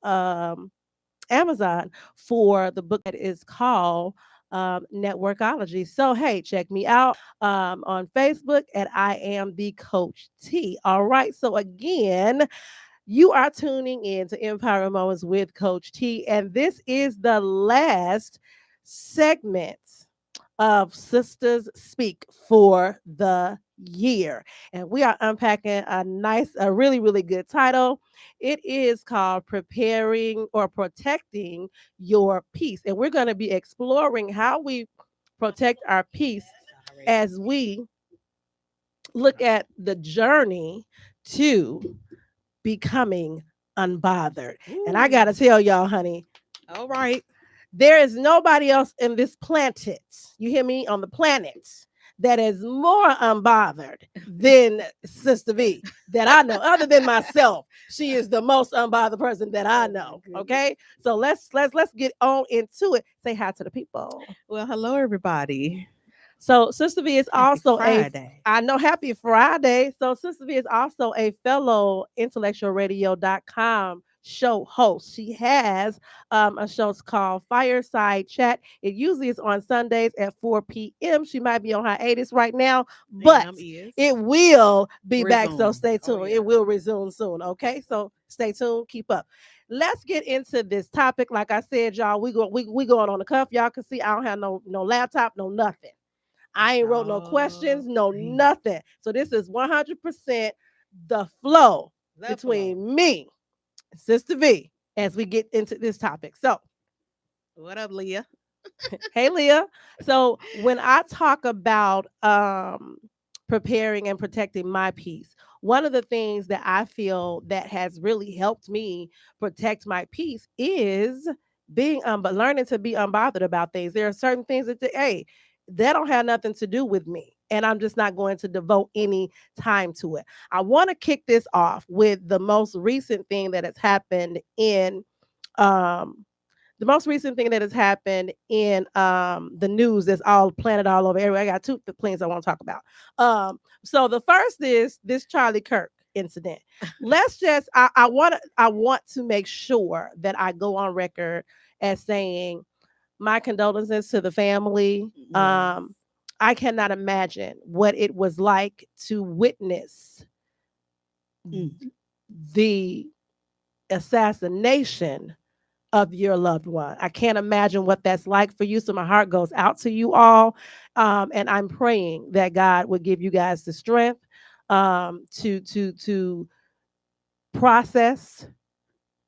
on Amazon for the book that is called Networkology. So, hey, check me out on Facebook at I Am the Coach T. All right. So, again, you are tuning in to Empire Moments with Coach T, and this is the last segment of Sisters Speak for the year. And we are unpacking a really, really good title. It is called Preparing or Protecting Your Peace. And we're going to be exploring how we protect our peace as we look at the journey to becoming unbothered. And I got to tell y'all, honey, All right. there is nobody else in this planet, you hear me, on the planet that is more unbothered than Sistah Vee that I know, other than myself. She is the most unbothered person that I know. Okay. So let's get on into it. Say hi to the people. Well, hello, everybody. So Sistah Vee is also Friday. I know, happy Friday. So Sistah Vee is also a fellow IntellectualRadio.com show host. She has a show called Fireside Chat. It usually is on Sundays at 4 p.m. She might be on hiatus right now, but it will be back. So stay tuned. It will resume soon. Okay, so stay tuned. Keep up. Let's get into this topic. Like I said, y'all, we going on the cuff. Y'all can see I don't have no laptop, no nothing. I ain't wrote no questions, no nothing. So this is 100% the flow between me and Sistah Vee as we get into this topic. So, what up, Leah? Hey, Leah. So when I talk about preparing and protecting my peace, one of the things that I feel that has really helped me protect my peace is being but learning to be unbothered about things. There are certain things that that don't have nothing to do with me, and I'm just not going to devote any time to it. I want to kick this off with the most recent thing that has happened in the news that's all planted all over everywhere. I got two things I want to talk about. So the first is this Charlie Kirk incident. Let's just I want to make sure that I go on record as saying my condolences to the family. I cannot imagine what it was like to witness the assassination of your loved one. I can't imagine what that's like for you. So my heart goes out to you all. And I'm praying that God would give you guys the strength to process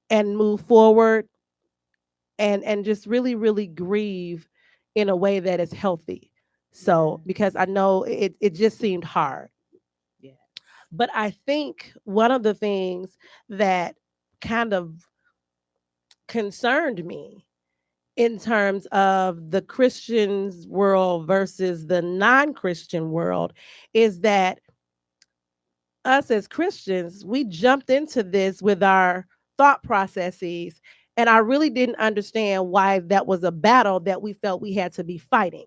and move forward and just really, really grieve in a way that is healthy. So, because I know it just seemed hard. Yeah. But I think one of the things that kind of concerned me in terms of the Christian's world versus the non-Christian world is that us as Christians, we jumped into this with our thought processes, and I really didn't understand why that was a battle that we felt we had to be fighting.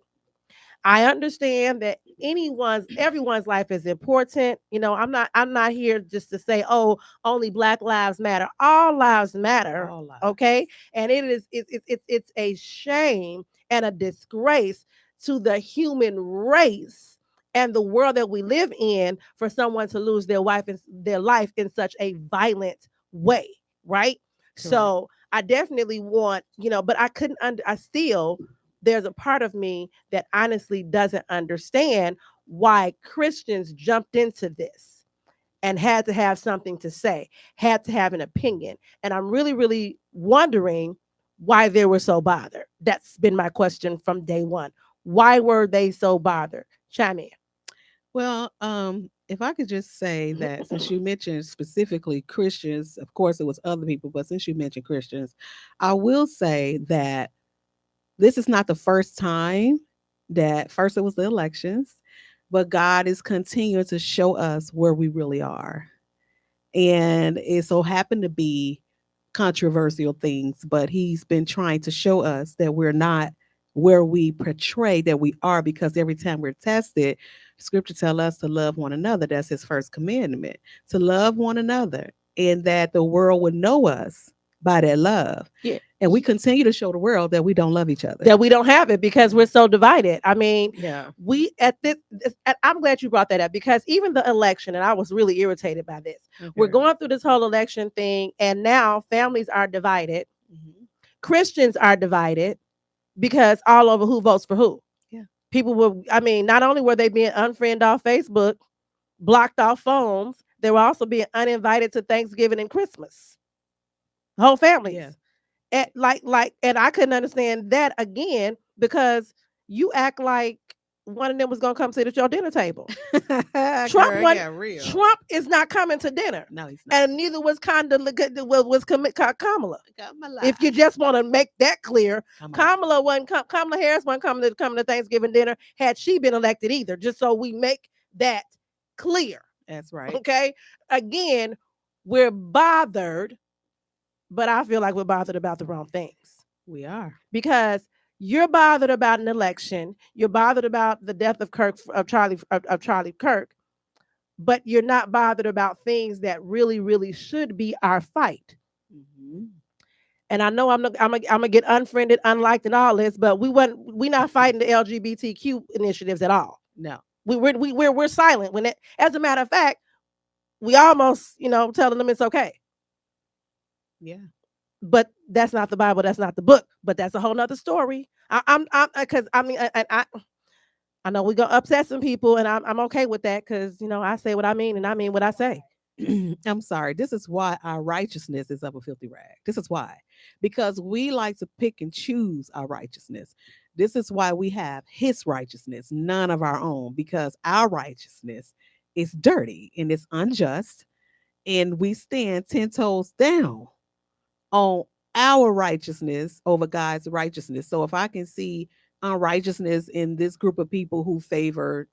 I understand that everyone's life is important. You know, I'm not here just to say, oh, only Black lives matter. All lives matter. All lives. Okay. And it's a shame and a disgrace to the human race and the world that we live in for someone to lose their life in such a violent way. Right. Correct. So I definitely want, but I couldn't I still there's a part of me that honestly doesn't understand why Christians jumped into this and had to have something to say, had to have an opinion. And I'm really, really wondering why they were so bothered. That's been my question from day one. Why were they so bothered? Chime in. Well, if I could just say that since you mentioned specifically Christians, of course it was other people, but since you mentioned Christians, I will say that this is not the first time that first it was the elections, but God is continuing to show us where we really are. And it so happened to be controversial things, but he's been trying to show us that we're not where we portray that we are, because every time we're tested, scripture tell us to love one another. That's his first commandment, to love one another, and that the world would know us by that love. Yeah. And we continue to show the world that we don't love each other. That we don't have it because we're so divided. I mean, Yeah. we at I'm glad you brought that up because even the election, and I was really irritated by this. We're Okay. going through this whole election thing, and now families are divided. Mhm. Christians are divided because all over who votes for who. Yeah. People were, I mean, not only were they being unfriended off Facebook, blocked off phones, they were also being uninvited to Thanksgiving and Christmas. Whole families. Yeah. And and I couldn't understand that again because you act like one of them was gonna come sit at your dinner table. Trump Girl, one yeah, real. Trump is not coming to dinner. No, he's not. And neither was Kamala. Kamala. If you just want to make that clear, Kamala. Kamala Harris wasn't coming to Thanksgiving dinner had she been elected either. Just so we make that clear. That's right. Okay. Again, we're bothered, but I feel like we're bothered about the wrong things. We are. Because you're bothered about an election, you're bothered about the death of Charlie Kirk, but you're not bothered about things that really, really should be our fight. Mhm. And I know I'm gonna get unfriended, unliked, and all this, but we're not fighting the LGBTQ initiatives at all. No. We're silent when it. As a matter of fact, we almost telling them it's okay. Yeah. But that's not the Bible. That's not the book. But that's a whole nother story. I'm because I mean, and I know we're gonna upset some people, and I'm okay with that because I say what I mean and I mean what I say. I'm sorry. This is why our righteousness is of a filthy rag. This is why. Because we like to pick and choose our righteousness. This is why we have his righteousness, none of our own, because our righteousness is dirty and it's unjust. And we stand 10 toes down on our righteousness over God's righteousness. So if I can see unrighteousness in this group of people who favor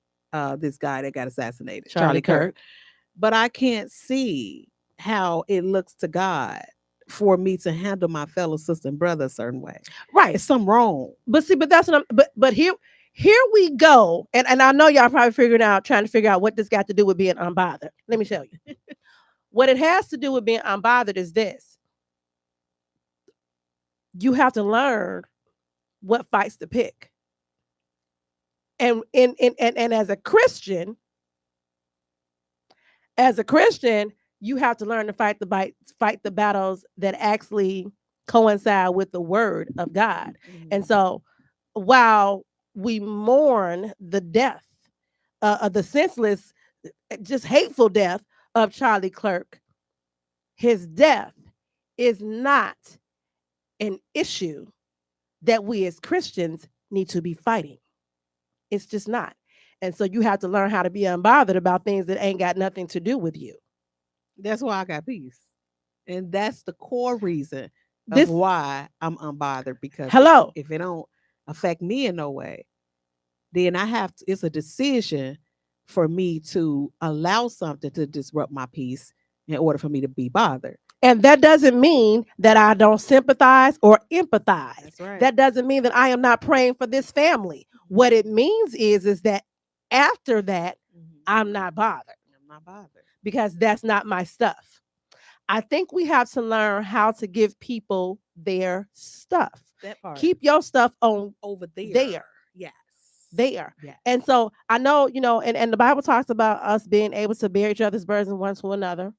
this guy that got assassinated, Charlie Kirk, but I can't see how it looks to God for me to handle my fellow sister and brother a certain way. Right. It's something wrong. But see, that's what but here we go. And I know y'all probably trying to figure out what this got to do with being unbothered. Let me show you. What it has to do with being unbothered is this. You have to learn what fights to pick. And as a Christian, you have to learn to fight the battles that actually coincide with the word of God. And so while we mourn the death of the senseless, just hateful death of Charlie Kirk, his death is not an issue that we as Christians need to be fighting. It's just not. And so you have to learn how to be unbothered about things that ain't got nothing to do with you. That's why I got peace. And that's the core reason of why I'm unbothered. Because if it don't affect me in no way, then it's a decision for me to allow something to disrupt my peace in order for me to be bothered. And that doesn't mean that I don't sympathize or empathize. That's right. That doesn't mean that I am not praying for this family. What it means is that after that, I'm not bothered. I'm not bothered. Because that's not my stuff. I think we have to learn how to give people their stuff. That part. Keep your stuff on over there. Yes. There. Yes. And so I know, and the Bible talks about us being able to bear each other's burdens one to another.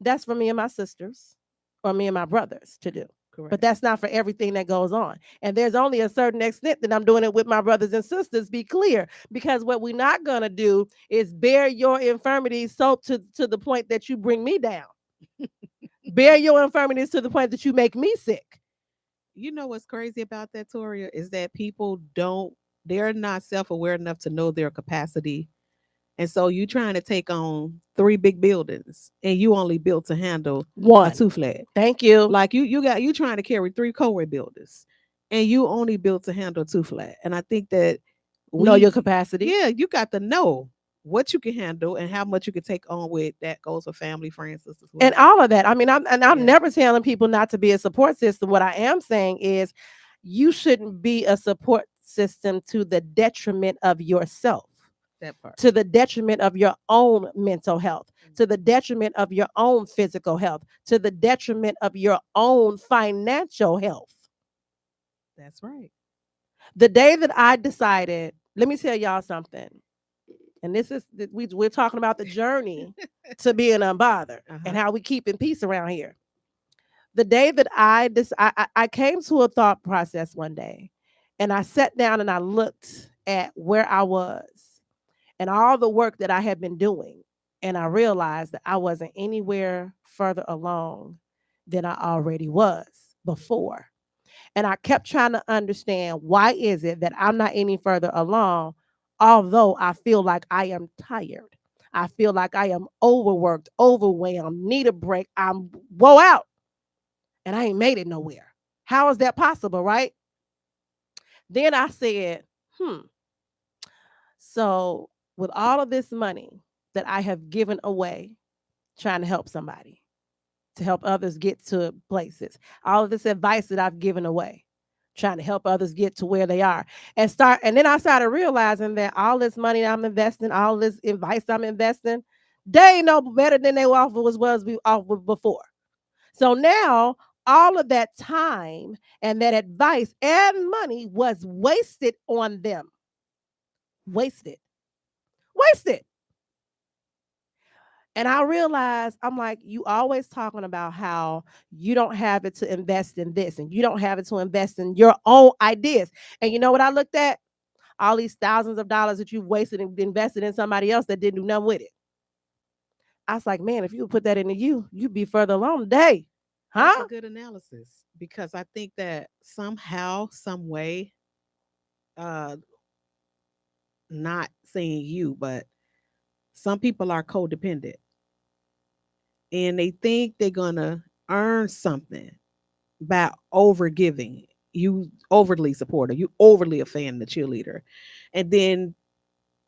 That's for me and my sisters or me and my brothers to do. Correct. But that's not for everything that goes on. And there's only a certain extent that I'm doing it with my brothers and sisters, be clear. Because what we're not going to do is bear your infirmities so to the point that you bring me down. Bear your infirmities to the point that you make me sick. You know what's crazy about that, Toria, is that they're not self-aware enough to know their capacity. And so you trying to take on 3 big buildings and you only built to handle 1 2-flat. Thank you. Like you trying to carry 3 co-ed buildings and you only built to handle 2-flat. And I think that know your capacity. Yeah, you got to know what you can handle and how much you can take on with that goes for family, friends, sisters. And all of that. I mean, I'm never telling people not to be a support system. What I am saying is you shouldn't be a support system to the detriment of yourself. That part. to the detriment of your own mental health, to the Mhm. detriment of your own physical health, to the detriment of your own financial health. That's right. The day that I decided, let me tell y'all something, and this is, we're talking about the journey to being unbothered and Uh-huh. how we keep in peace around here. The day that I came to a thought process one day, and I sat down and I looked at where I was and all the work that I had been doing. And I realized that I wasn't anywhere further along than I already was before. And I kept trying to understand, why is it that I'm not any further along, although I feel like I am tired. I feel like I am overworked, overwhelmed, need a break. I'm woe out and I ain't made it nowhere. How is that possible, right? Then I said, so with all of this money that I have given away trying to help somebody, to help others get to places, all of this advice that I've given away, trying to help others get to where they are, and then I started realizing that all this money I'm investing, all this advice I'm investing, they ain't no better than they was offered before. So now all of that time and that advice and money was wasted on them. Wasted. Wasted. And I realized, I'm like, you always talking about how you don't have it to invest in this and you don't have it to invest in your own ideas. And you know what I looked at? All these thousands of dollars that you've wasted and invested in somebody else that didn't do nothing with it. I was like, man, if you would put that into you, you'd be further along today. That's a Huh? good analysis because I think that somehow, some way, uh, not saying you, but some people are codependent and they think they're gonna earn something by over giving. You overly supporter, you overly a fan, the cheerleader, and then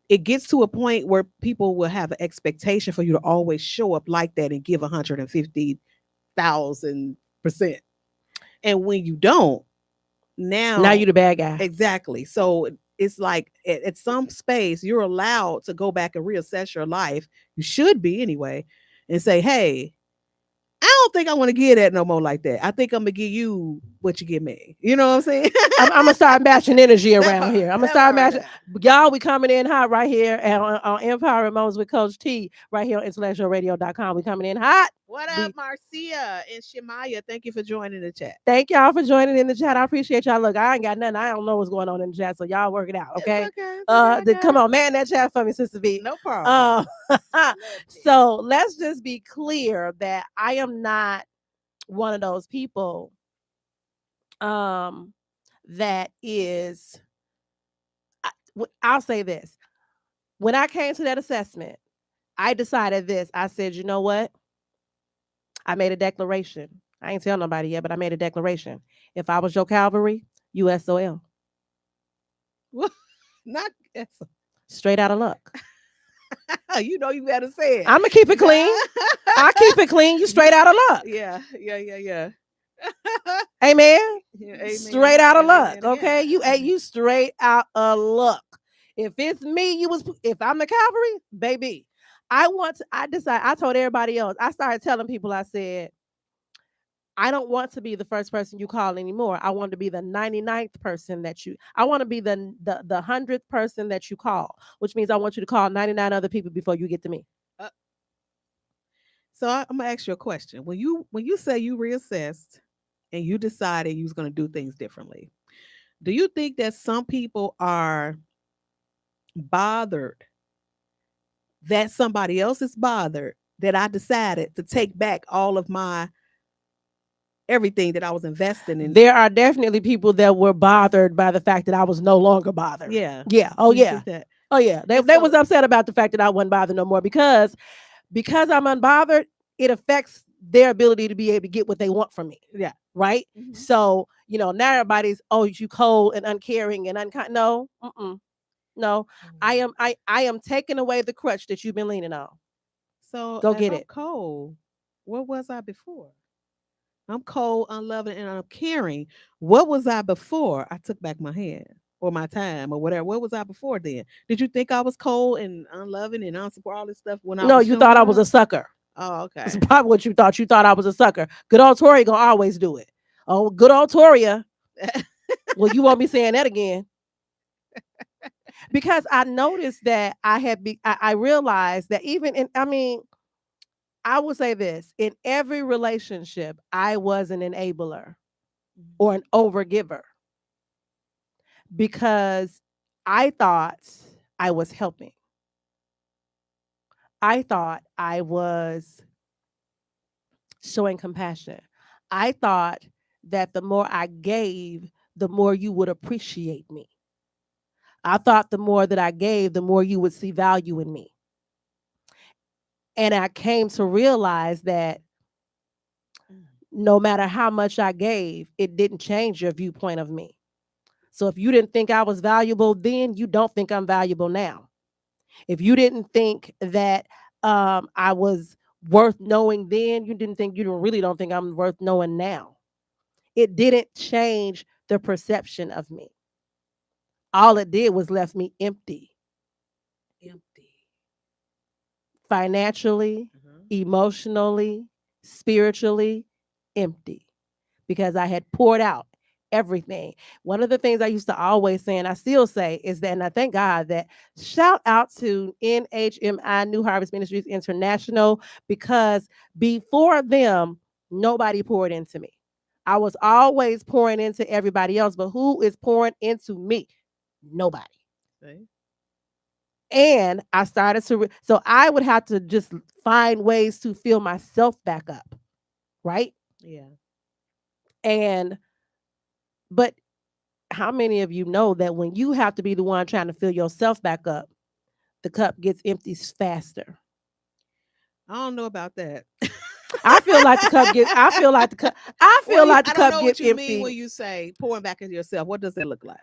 it gets to a point where people will have an expectation for you to always show up like that and give 150,000%. And when you don't, Now now you the bad guy. exactly. So it's like at some space you're allowed to go back and reassess your life. You should be anyway, and say, "Hey, I don't think I want to give that no more like that. I think I'm gonna give you what you give me." You know what I'm saying? I'm gonna start matching energy that around part. here. I'm gonna That start part. matching. Y'all, we coming in hot right here on Empowering Moments with Coach T right here on IntellectualRadio.com. We coming in hot. What up, We Marcia and Shemaya? Thank you for joining the chat. thank y'all for joining in the chat. I appreciate y'all. Look, I ain't got nothing. I don't know what's going on in the chat, so y'all work it out, It's okay? okay. It's okay. I got Come it. on, man, that chat for me, Sister V. No problem. Uh, I love this. so let's just be clear that I am not one of those people um that is. I'll say this: when I came to that assessment, I decided this. I said, you know what? I made a declaration. I ain't tell nobody yet, but I made a declaration. If I was your Calvary, USOL. Not it's Straight out of luck. you know you gotta say it. I'm gonna keep it Yeah. clean. I keep it clean. You You straight out of luck. yeah, yeah, yeah, yeah. Amen. Yeah, amen Straight out of and luck. amen again. Okay. You straight out of luck. If it's me, if I'm the Calvary, baby. I decided, I told everybody else. I started telling people, I said, I don't want to be the first person you call anymore. I want to be the 99th person that I want to be the 100th person that you call, which means I want you to call 99 other people before you get to me. Uh, so I'm gonna ask you a question. When you say you reassessed and you decided you was gonna do things differently, do you think that some people are bothered that somebody else is bothered that I decided to take back all of my everything that I was investing in? There are definitely people that were bothered by the fact that I was no longer bothered. Yeah. Yeah. Oh Do you yeah. think that? Oh yeah. They And they was so upset about the fact that I wasn't bothered no more because I'm unbothered, it affects their ability to be able to get what they want from me. yeah. Right? Mhm. So, now everybody's, oh, you cold and uncaring and unkind. No, no. Mm. I am taking away the crutch that you've been leaning on. So Go if get I'm it. cold, what was I before? I'm cold, unloving, and uncaring. What was I before I took back my hand? or my time or whatever. What was I before then? Did you think I was cold and unloving and unsupport all this stuff when I No, was you thought showing I was up? a sucker. Oh, That's okay. probably what you thought. You thought I was a sucker. Good old Tori gonna always do it. Oh, good old Toria. Well, you won't be saying that again. Because I noticed that I realized that even in, I mean, I will say this, in every relationship, I was an enabler or an overgiver because I thought I was helping. I thought I was showing compassion. I thought that the more I gave, the more you would appreciate me. I thought the more that I gave, the more you would see value in me. And I came to realize that no matter how much I gave, it didn't change your viewpoint of me. So if you didn't think I was valuable then, you don't think I'm valuable now. If you didn't think that I was worth knowing then, you don't really don't think I'm worth knowing now. It didn't change the perception of me. All it did was left me empty, Empty. financially, Uh-huh. emotionally, spiritually, empty because I had poured out everything. One of the things I used to always say, and I still say, is that, and I thank God that shout out to NHMI New Harvest Ministries International because before them, nobody poured into me. I was always pouring into everybody else, but who is pouring into me? Nobody. See? And I started to, so I would have to just find ways to fill myself back up, right? Yeah. And, but how many of you know that when you have to be the one trying to fill yourself back up, the cup gets empty faster? I don't know about that. I feel like the cup, I What feel do you, like the I don't cup know get what you mean empty. when you say pouring back into yourself. What does that look like?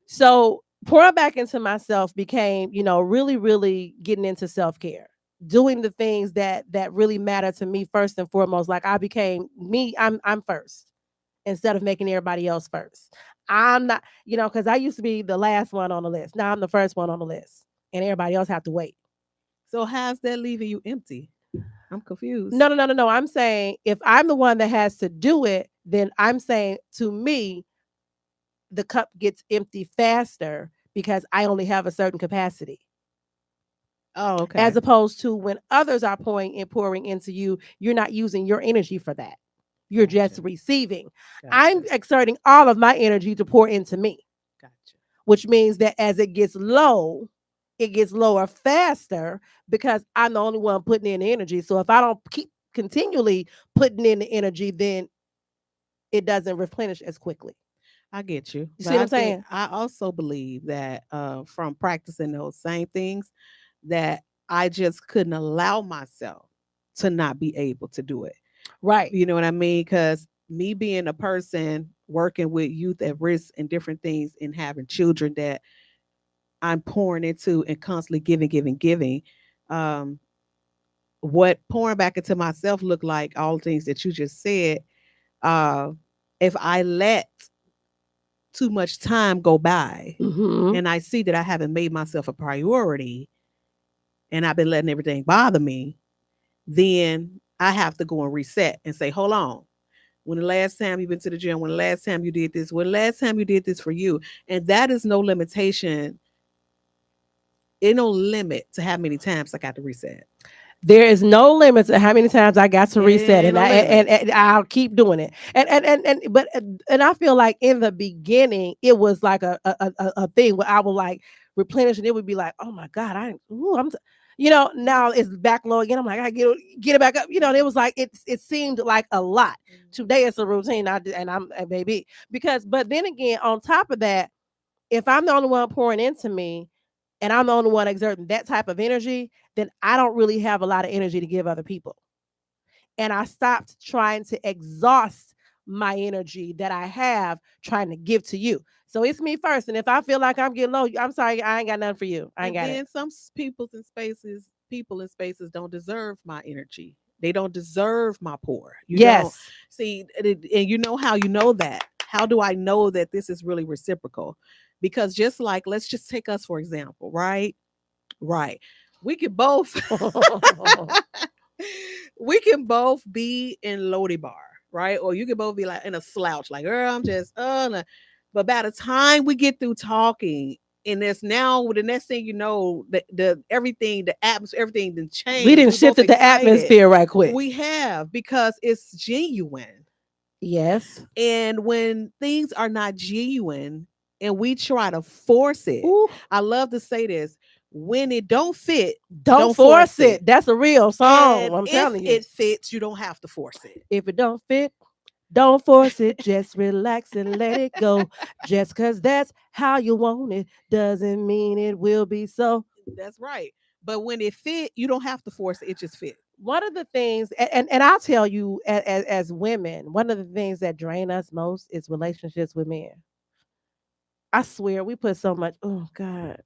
So pouring back into myself became, really, really getting into self-care, doing the things that really matter to me first and foremost. Like I became me, I'm first instead of making everybody else first. I'm not, because I used to be the last one on the list. Now I'm the first one on the list, and everybody else have to wait. So how's that leaving you empty? I'm confused. No, no, no, no, no. I'm saying if I'm the one that has to do it, then I'm saying to me, the cup gets empty faster because I only have a certain capacity. Oh, As okay. opposed to when others are pouring into you, you're not using your energy for that. You're just Gotcha. receiving. I'm Gotcha. exerting all of my energy to pour into me, Gotcha. which means that as it gets low, it gets lower faster because I'm the only one putting in the energy. So if I don't keep continually putting in the energy, then it doesn't replenish as quickly. I get you. You But see what I I'm think saying? I also believe that from practicing those same things, that I just couldn't allow myself to not be able to do it. Right. You know what I mean? Because me being a person working with youth at risk and different things and having children that I'm pouring into and constantly giving, giving, giving. Um, what pouring back into myself look like, all the things that you just said, uh, if I let too much time go by Mm-hmm. and I see that I haven't made myself a priority and I've been letting everything bother me, then I have to go and reset and say, hold on. When the last time you've been to the gym, when the last time you did this, when the last time you did this for you. And that is no limitation, ain't no limit to how many times I got to reset. There is no limit to how many times I got to It reset, ain't and no I limit. and I'll keep doing it. And I feel like in the beginning it was like a thing where I would like replenish, and it would be like, oh my god, now it's back low again. I'm like, I get it back up. And it was like it seemed like a lot. Today it's a routine. And I'm a baby because, but then again, on top of that, if I'm the only one pouring into me and I'm the only one exerting that type of energy, then I don't really have a lot of energy to give other people. And I stopped trying to exhaust my energy that I have trying to give to you. So it's me first. And if I feel like I'm getting low, I'm sorry, I ain't got nothing for you. I ain't And got it. then some people in spaces don't deserve my energy. They don't deserve my pour. You don't Yes. see, and you know how you know that. How do I know that this is really reciprocal? Because just like, let's just take us for example, right? Right. We can both we can both be in Lodi bar, right? Or you can both be like in a slouch, like, girl, I'm just nah." But by the time we get through talking, and there's now the next thing you know, the everything, the atmosphere, everything then We changed. didn't We both shifted the excited. atmosphere right quick. We have, because it's genuine. Yes. And when things are not genuine and we try to force it, Ooh, I love to say this: when it don't fit, don't don't force force it. it. That's a real song. And I'm if telling you. it fits, you don't have to force it. If it don't fit, don't force it. Just relax and let it go. Just because that's how you want it doesn't mean it will be so. That's right. But when it fit, you don't have to force it. It just fit. One of the things, and I'll tell you, as women, one of the things that drain us most is relationships with men. I swear, we put so much. Oh God,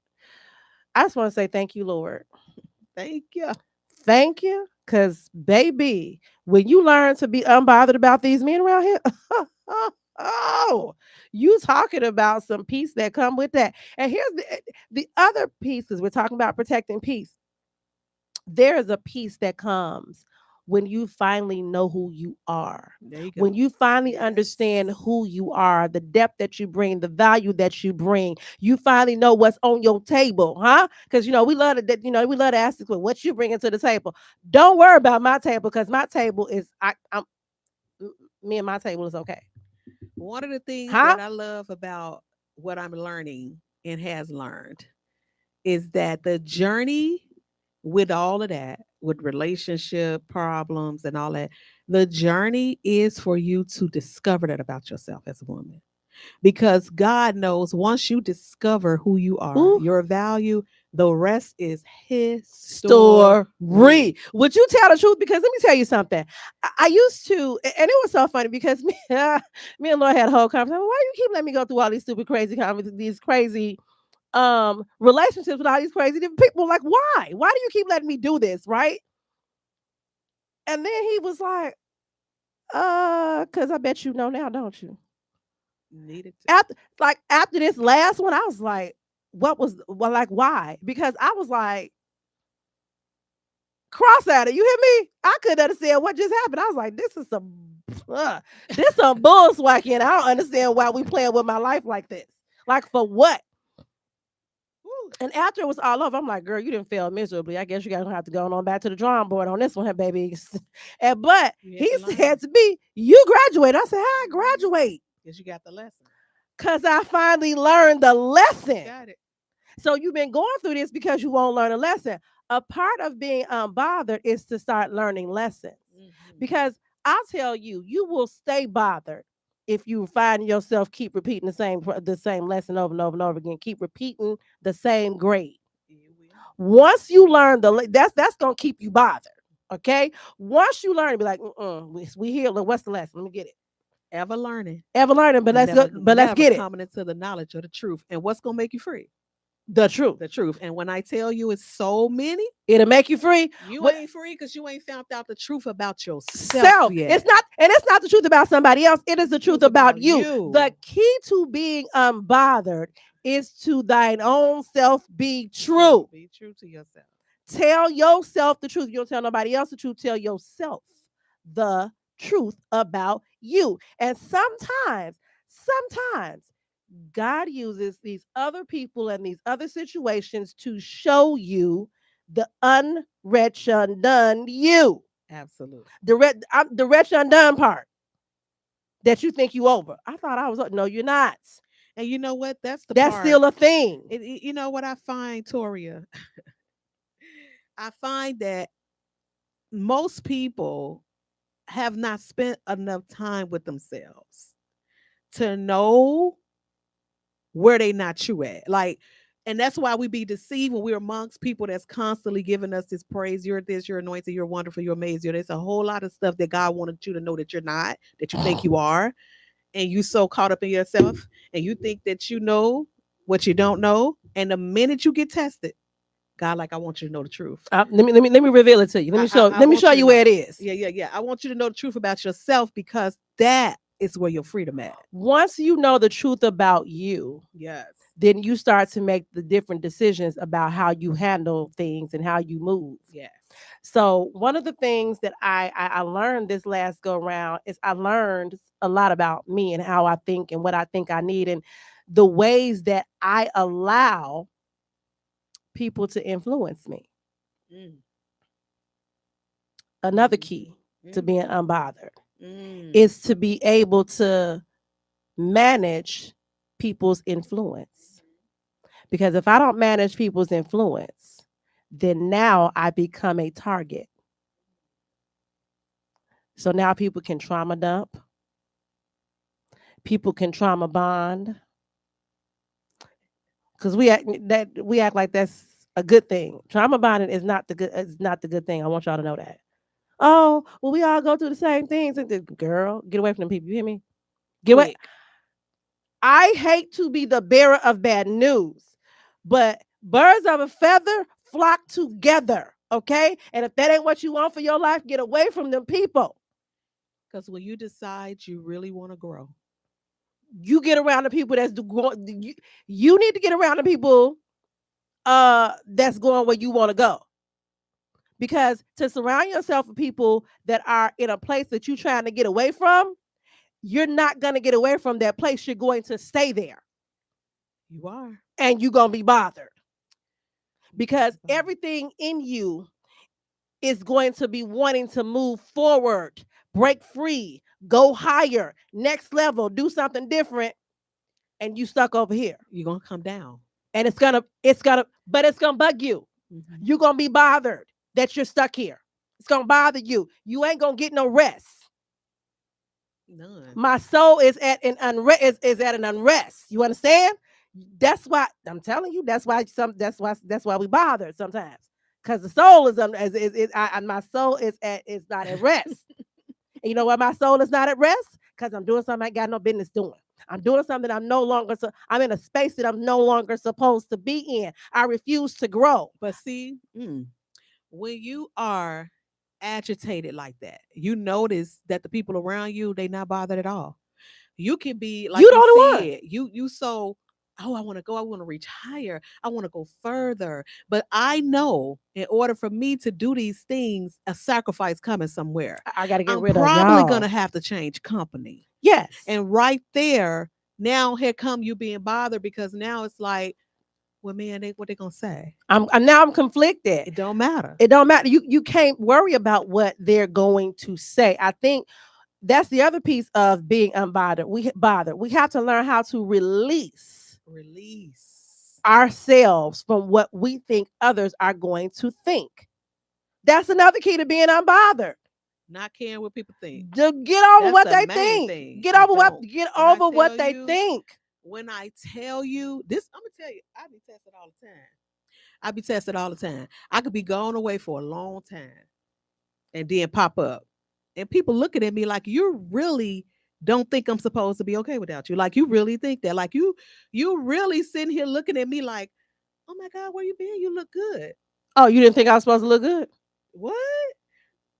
I just want to say thank you, Lord. Thank you. Thank you, cause baby, when you learn to be unbothered about these men around here, oh, you talking about some peace that come with that. And here's the other piece, because we're talking about protecting peace. There is a peace that comes when you finally know who you are. There you When go. you finally Yes. understand who you are, the depth that you bring, the value that you bring, you finally know what's on your table, huh? Because we love to, we love to ask this, well, what you bringing to the table. Don't worry about my table, because my table is, me and my table is okay, One of the things huh? that I love about what I'm learning and has learned is that the journey with all of that, with relationship problems and all that, the journey is for you to discover that about yourself as a woman. Because God knows once you discover who you are, Ooh. your value, the rest is His story. Story. Would you tell the truth? Because let me tell you something. I used to, and it was so funny because me, me and Laura had a whole conversation. Why you keep letting me go through all these stupid, crazy conversations, these crazy relationships with all these crazy different people? Like, why? Why do you keep letting me do this? Right? And then he was like, because I bet you know now, don't you? Needed to. After this last one, I was like, like, why? Because I was like, cross at it. You hear me? I couldn't understand what just happened. I was like, this some bull swacking. I don't understand why we playing with my life like this. Like, for what? Woo. And after it was all over, I'm like, girl, you didn't fail miserably. I guess you gotta have to go on back to the drawing board on this one, huh, baby. But You had he to learn. said to me, you graduate. I said, how I graduate? Because you got the lesson. Because I finally learned the You lesson. got it. So you've been going through this because you won't learn a lesson. A part of being unbothered is to start learning lessons. Mm-hmm. Because I'll tell you, you will stay bothered if you find yourself keep repeating the same lesson over and over and over again. Keep repeating the same grade. You will. Once you learn that's gonna keep you bothered. Okay. Once you learn, be like, we here. What's the lesson? Let me get it. Ever learning Ever learning, but and let's go. never, But let's never get it. coming into the knowledge of the truth. And what's going to make you free? The truth. The truth. And when I tell you it's so many, It'll make you free. you What ain't free because you ain't found out the truth about yourself self. yet. It's not the truth about somebody else. It is the truth Truth about about you. you. The key to being unbothered is to thine own self be True. true. Be true to yourself. Tell yourself the truth. You don't tell nobody else the truth. Tell yourself the truth about you. And sometimes God uses these other people and these other situations to show you the unwretched undone you. Absolutely. The wretched undone part that you think you over. I thought I was. No, you're not. And you know what? That's the That's part. still a thing. You know what I find, Toria? I find that most people have not spent enough time with themselves to know where they not true at. Like, and that's why we be deceived when we're amongst people that's constantly giving us this praise. You're this, you're anointed, you're wonderful, you're amazing. There's a whole lot of stuff that God wanted you to know that you're not, that you think you are. And you so caught up in yourself and you think that you know what you don't know. And the minute you get tested, God, like, I want you to know the truth. Let me reveal it to you. Let me show. I Let me want show you to you know. where it is. Yeah. I want you to know the truth about yourself because that it's where your freedom at. Once you know the truth about you, Yes. then you start to make the different decisions about how you handle things and how you move. Yes. So one of the things that I learned this last go round is I learned a lot about me and how I think and what I think I need and the ways that I allow people to influence me. Mm. Another Mm-hmm. key to being unbothered Mm. is to be able to manage people's influence. Because if I don't manage people's influence, then now I become a target. So now people can trauma dump, people can trauma bond, because we act like that's a good thing. Trauma bonding is not the good thing. I want y'all to know that. Oh, well, we all go through the same things. And girl, get away from them people. You hear me? Get away. Quick. I hate to be the bearer of bad news, but birds of a feather flock together. Okay, and if that ain't what you want for your life, get away from them people. Because when you decide you really want to grow, You get around the people that's going. You need to get around the people that's going where you want to go. Because to surround yourself with people that are in a place that you're trying to get away from, you're not going to get away from that place. You're going to stay there you are. and you're going to be bothered You gonna because be bothered. everything in you is going to be wanting to move forward, break free, go higher, next level, do something different. And you stuck over here. You're gonna come down. And but it's gonna bug you. Mm-hmm. You're gonna be bothered that you're stuck here. It's gonna bother you. You ain't gonna get no rest. None. My soul is at an unrest is at an unrest. You understand? That's why I'm telling you. That's why we bother sometimes. Because the soul my soul is not at rest. And you know why my soul is not at rest? Because I'm doing something I got no business doing. I'm doing something I'm no longer I'm in a space that I'm no longer supposed to be in. I refuse to grow. But see, when you are agitated like that, you notice that the people around you, they not bothered at all. You can be You like you don't want. said, you so, oh, I want to go, I want to reach higher, I want to go further. But I know in order for me to do these things, a sacrifice coming somewhere. I got to get I'm rid of probably gonna y'all. have to change company. Yes. And right there, now here come you being bothered because now it's like, well, man, what they gonna say? I'm conflicted. It don't matter. It don't matter. You can't worry about what they're going to say. I think that's the other piece of being unbothered. We have to learn how to release Release. ourselves from what we think others are going to think. That's another key to being unbothered. Not caring what people think. Get over That's what the they main think. thing. Get I over what don't. get When I over tell what they you, think. when I tell you this, I'm gonna tell you, I be tested all the time. I be tested all the time. I could be gone away for a long time and then pop up. And people looking at me like you really don't think I'm supposed to be okay without you. Like you really think that. Like you really sitting here looking at me like, oh my God, where you been? You look good. Oh, you didn't think I was supposed to look good? What?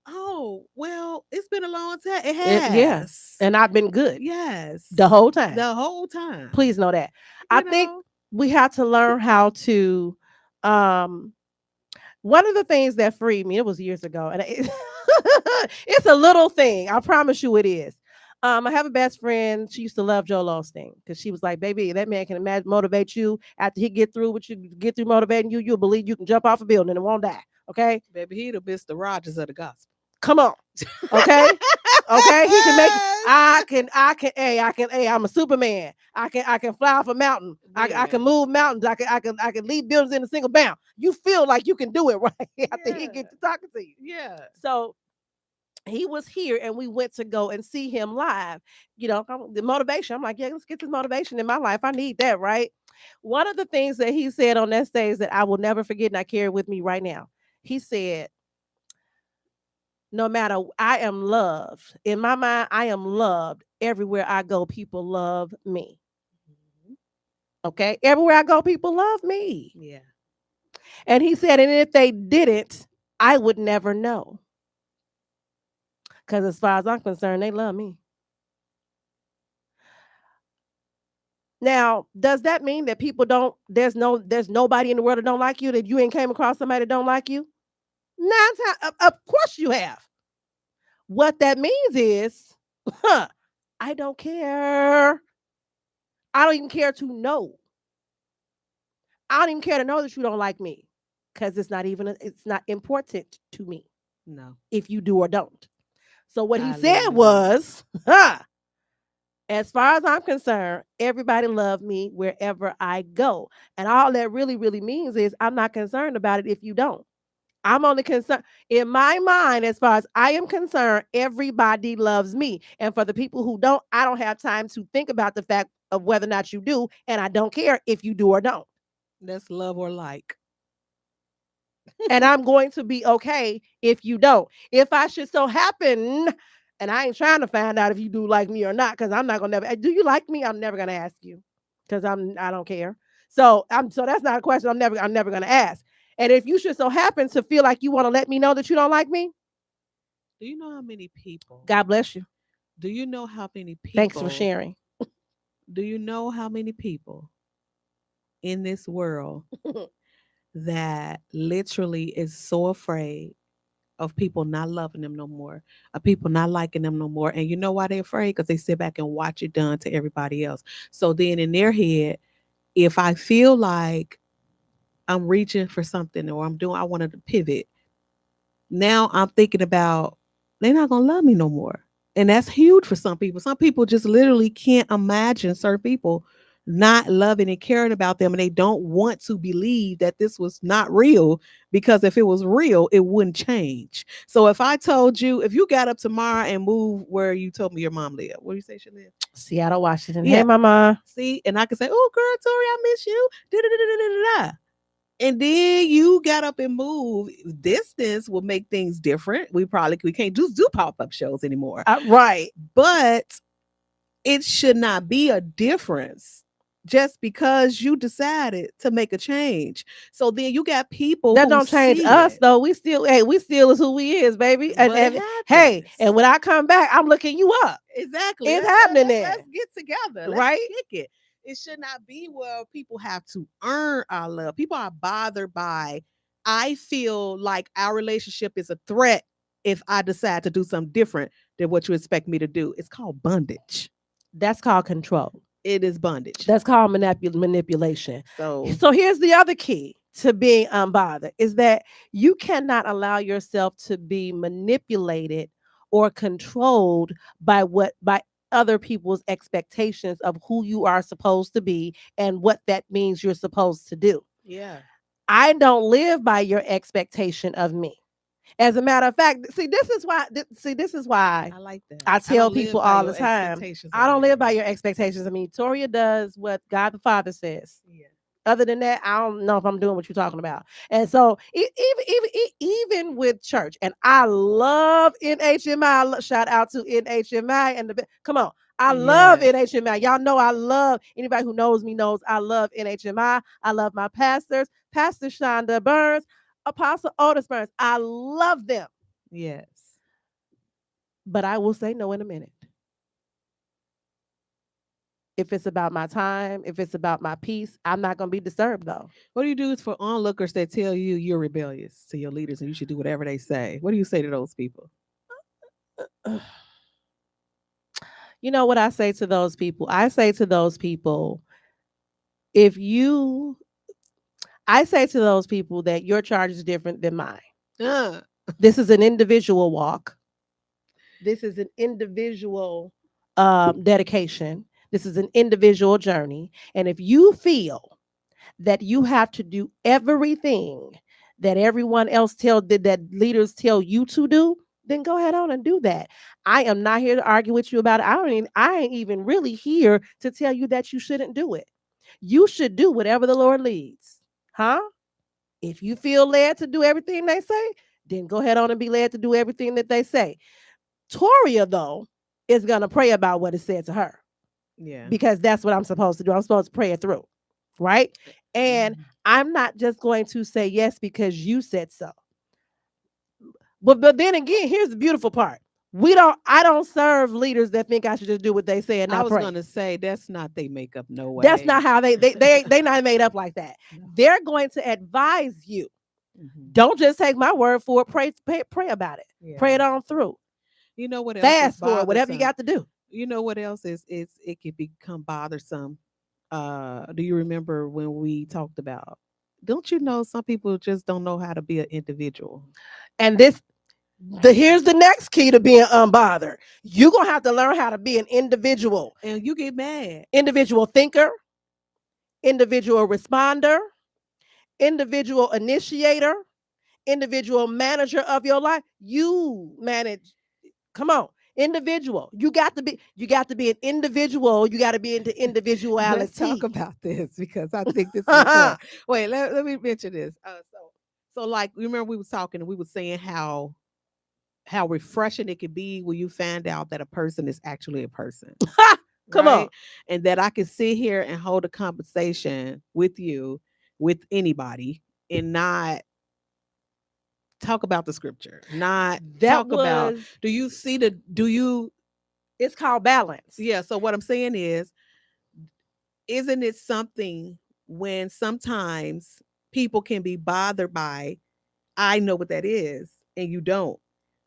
Oh, well, it's been a long time. It Yeah. has. And I've been good the Yes. whole time. The whole time. Please know that. I You think know? we have to learn how to um one of the things that freed me, it was years ago, and it's a little thing. I promise you it is. I have a best friend. She used to love Joel Osteen because she was like, "Baby, that man can motivate you. After he get through what you get through motivating you, you'll believe you can jump off a building and won't die." Okay, Baby, he the Mr. Rogers of the gospel. come on. Okay, okay, he can make. Hey, I'm a Superman. I can fly off a mountain. I can Man. move mountains. I can lead buildings in a single bound. You feel like you can do it right after he Yeah. gets to talking to you. Yeah. So he was here and we went to go and see him live. The motivation. I'm like, yeah, let's get this motivation in my life. I need that, right? One of the things that he said on that stage that I will never forget and I carry with me right now. He said, no matter, I am loved. In my mind, I am loved. Everywhere I go, people love me. Mhm. Okay? Everywhere I go, people love me. Yeah. And he said, and if they didn't, I would never know. Because as far as I'm concerned, they love me. Now, does that mean that people don't? There's nobody in the world that don't like you. That you ain't came across somebody that don't like you? Of course you have. What that means is, huh, I don't care. I don't even care to know. I don't even care to know that you don't like me, because it's not important to me No, if you do or don't. So what he I said lean away. was, huh, as far as I'm concerned, everybody love me wherever I go. And all that really, really means is I'm not concerned about it if you don't. I'm only concerned in my mind, as far as I am concerned, everybody loves me. And for the people who don't, I don't have time to think about the fact of whether or not you do. And I don't care if you do or don't. That's love or like. And I'm going to be okay if you don't. If I should so happen, and I ain't trying to find out if you do like me or not, because I'm not gonna never. Do you like me? I'm never gonna ask you, because I don't care. So that's not a question. I'm never gonna ask. And if you should so happen to feel like you want to let me know that you don't like me, Do you know how many people? God bless you. Do you know how many Thanks for people? sharing. Do you know how many people in this world that literally is so afraid of people not loving them no more, of people not liking them no more? And you know why they're afraid? Because they sit back and watch it done to everybody else. So then in their head, if I feel like I'm reaching for something or I wanted to pivot, now I'm thinking about they're not gonna love me no more. And that's huge for some people. Some people just literally can't imagine certain people not loving and caring about them, and they don't want to believe that this was not real, because if it was real, it wouldn't change. So if I told you, if you got up tomorrow and moved where you told me your mom lived, where you say she lived? Seattle, Washington. Hey, Yeah. mama. See, and I could say, "Oh, girl, Tori, I miss you." Da, da, da, da, da, da, da. And then you got up and moved. Distance will make things different. We can't just do pop-up shows anymore. Right. But it should not be a difference just because you decided to make a change. So then you got people That who don't change see us it, though. We still is who we is, baby. but it Hey, happens. and when I come back, I'm looking you up. Exactly. It's happening Let's there, get together. Let's right? kick it. It should not be where people have to earn our love. People are bothered by, I feel like our relationship is a threat if I decide to do something different than what you expect me to do. It's called bondage. That's called control. It is bondage. That's called manipulation. So So here's the other key to being unbothered is that you cannot allow yourself to be manipulated or controlled by other people's expectations of who you are supposed to be and what that means you're supposed to do. yeah, I don't live by your expectation of me. As a matter of fact, this is why I like that. I I tell don't people live by all the your time, expectations I of don't me. live by your expectations of me. Toria does what God the Father says. Yeah. Other than that, I don't know if I'm doing what you're talking about. And so, even with church, and I love NHMI. Shout out to NHMI and come on. I love Yes. NHMI. Y'all know I love anybody who knows me knows I love NHMI. I love my pastors, Pastor Shonda Burns, Apostle Otis Burns. I love them, Yes. but I will say no in a minute. If it's about my time, if it's about my peace, I'm not going to be disturbed though. What do you do for onlookers that tell you you're rebellious to your leaders and you should do whatever they say? What do you say to those people? You know what I say to those people? I say to those people, if you, I say to those people that your charge is different than mine. Uh, This is an individual walk. This is an individual dedication. This is an individual journey. And if you feel that you have to do everything that everyone else that leaders tell you to do, then go ahead on and do that. I am not here to argue with you about it. I ain't even really here to tell you that you shouldn't do it. You should do whatever the Lord leads. Huh? If you feel led to do everything they say, then go ahead on and be led to do everything that they say. Toria, though, is gonna pray about what is said to her yeah. because that's what I'm supposed to do. I'm supposed to pray it through, right? And Mhm. I'm not just going to say yes because you said so. But then again, here's the beautiful part. I don't serve leaders that think I should just do what they say and I not was pray. gonna say that's not they makeup, no That's way. not how they not made up like that. No. They're going to advise you. Hmm. Don't just take my word for it. Pray about it. Pray Yeah. it on through. You know what else is Fast for it. Whatever you bothersome? got to do. You know what else is it can become bothersome. Do you remember when we talked about, don't you know some people just don't know how to be an individual? And here's the next key to being unbothered. You're gonna have to learn how to be an individual, And you get mad. individual thinker, individual responder, individual initiator, individual manager of your life. You manage. Come on. Individual. You got to be an individual. You got to be into Let's talk individuality. about this because I think this is important. Wait, let me mention this. So like remember we was talking and we were saying how refreshing it could be when you find out that a person is actually a person, Come on. right? And that I can sit here and hold a conversation with you, with anybody, and not talk about the scripture, not That talk about, was do you, it's called balance. yeah. So what I'm saying is, isn't it something when sometimes people can be bothered by, I know what that is, and you don't.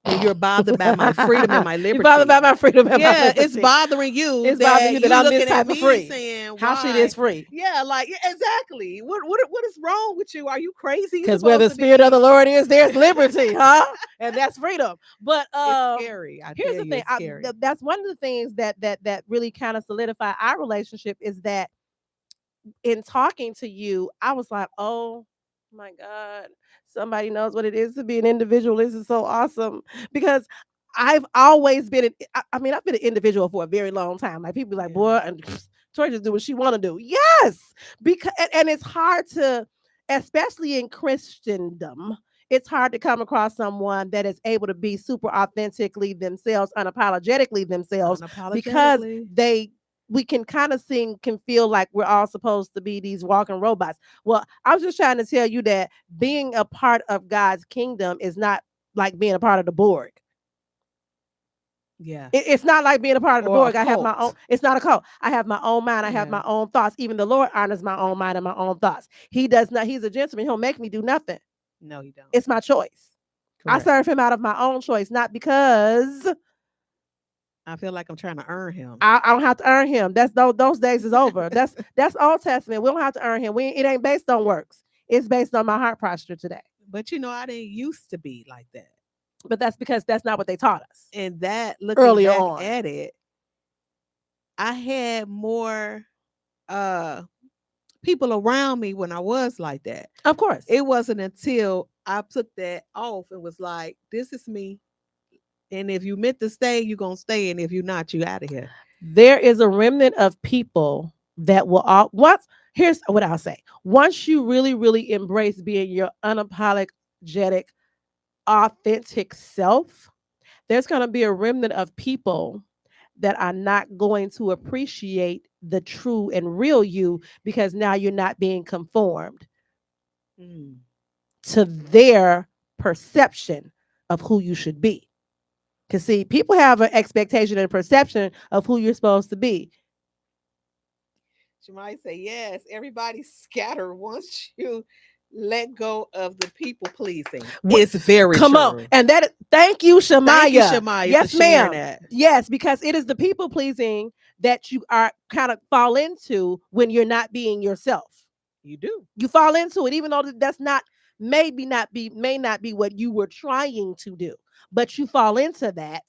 When you're bothered by my freedom and my You bothered liberty. by my freedom and my Yeah, it's liberty. bothering you It's bothering that you that you I'm this looking at type of me free. saying, How shit why? is free? Yeah, like yeah, exactly. What is wrong with you? Are you crazy? You're Because where supposed the to spirit of be. the Lord is, there's liberty, huh? And that's freedom. But It's scary. I here's tell the you, thing. it's scary. That's one of the things that really kind of solidify our relationship is that in talking to you, I was like, oh my God, somebody knows what it is to be an individual. This is so awesome because I've always been, I mean, I've been an individual for a very long time. Like people be like, Yeah. boy, and Tori just do what she want to do. Yes, because and it's hard to, especially in Christendom. It's hard to come across someone that is able to be super authentically themselves, unapologetically themselves, because Unapologetically. we can kind of can feel like we're all supposed to be these walking robots. Well, I was just trying to tell you that being a part of God's kingdom is not like being a part of the Borg. Yeah. It's not like being a part of the Or a Borg. I have my own. cult. It's not a cult. I have my own mind. I have Yeah. my own thoughts. Even the Lord honors my own mind and my own thoughts. He does not. He's a gentleman. He'll make me do nothing. No, you don't. It's my choice. I Correct. serve him out of my own choice, not because I feel like I'm trying to earn him. I don't have to earn him. That's those days is over. That's Old Testament. We don't have to earn him. It ain't based on works. It's based on my heart posture today. But I didn't used to be like that. But that's because that's not what they taught us And that looking earlier back on. at it, I had more uh people around me when I was like that. Of course, It wasn't until I took that off and was like, this is me. And if you meant to stay, you're gonna stay. And if you're not, you out of here. there is a remnant of people that will all once. Here's what I'll say: once you really, really embrace being your unapologetic, authentic self, there's going to be a remnant of people that are not going to appreciate the true and real you because now you're not being conformed Mm. to their perception of who you should be. Because, see, people have an expectation and perception of who you're supposed to be. She might say, yes, everybody scatter once you let go of the people pleasing. Wh- It's very Come on. true. And thank you, Thank you, Shamaya. Shamaya, for Yes, sharing ma'am. that. Yes, because it is the people pleasing that you are kind of fall into when you're not being yourself. You do. You fall into it, even though that's not may not be what you were trying to do, but you fall into that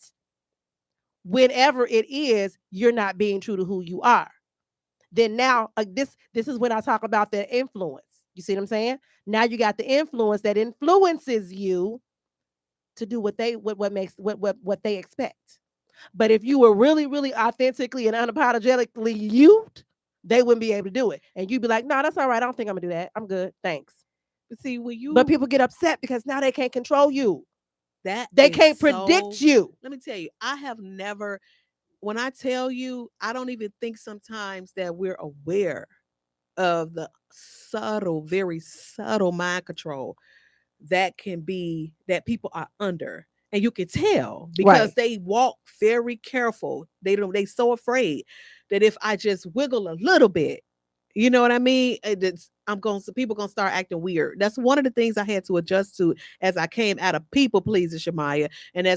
whenever it is you're not being true to who you are. Then now this is when I talk about that influence. You see what I'm saying? Now you got the influence that influences you to do what they expect. But if you were really, really authentically and unapologetically you, they wouldn't be able to do it. And you'd be like, no, that's all right. I don't think I'm gonna do that. I'm good. Thanks. But see, when But you, people get upset because now they can't control you. that They is can't predict so, you. let me tell you, I have never, when I tell you, I don't even think sometimes that we're aware of the subtle, very subtle mind control that can be, that people are under. And you can tell Right. because they walk very careful. They so afraid that if I just wiggle a little bit, you know what I mean? People gonna start acting weird. That's one of the things I had to adjust to as I came out of people pleasing Shemaya, and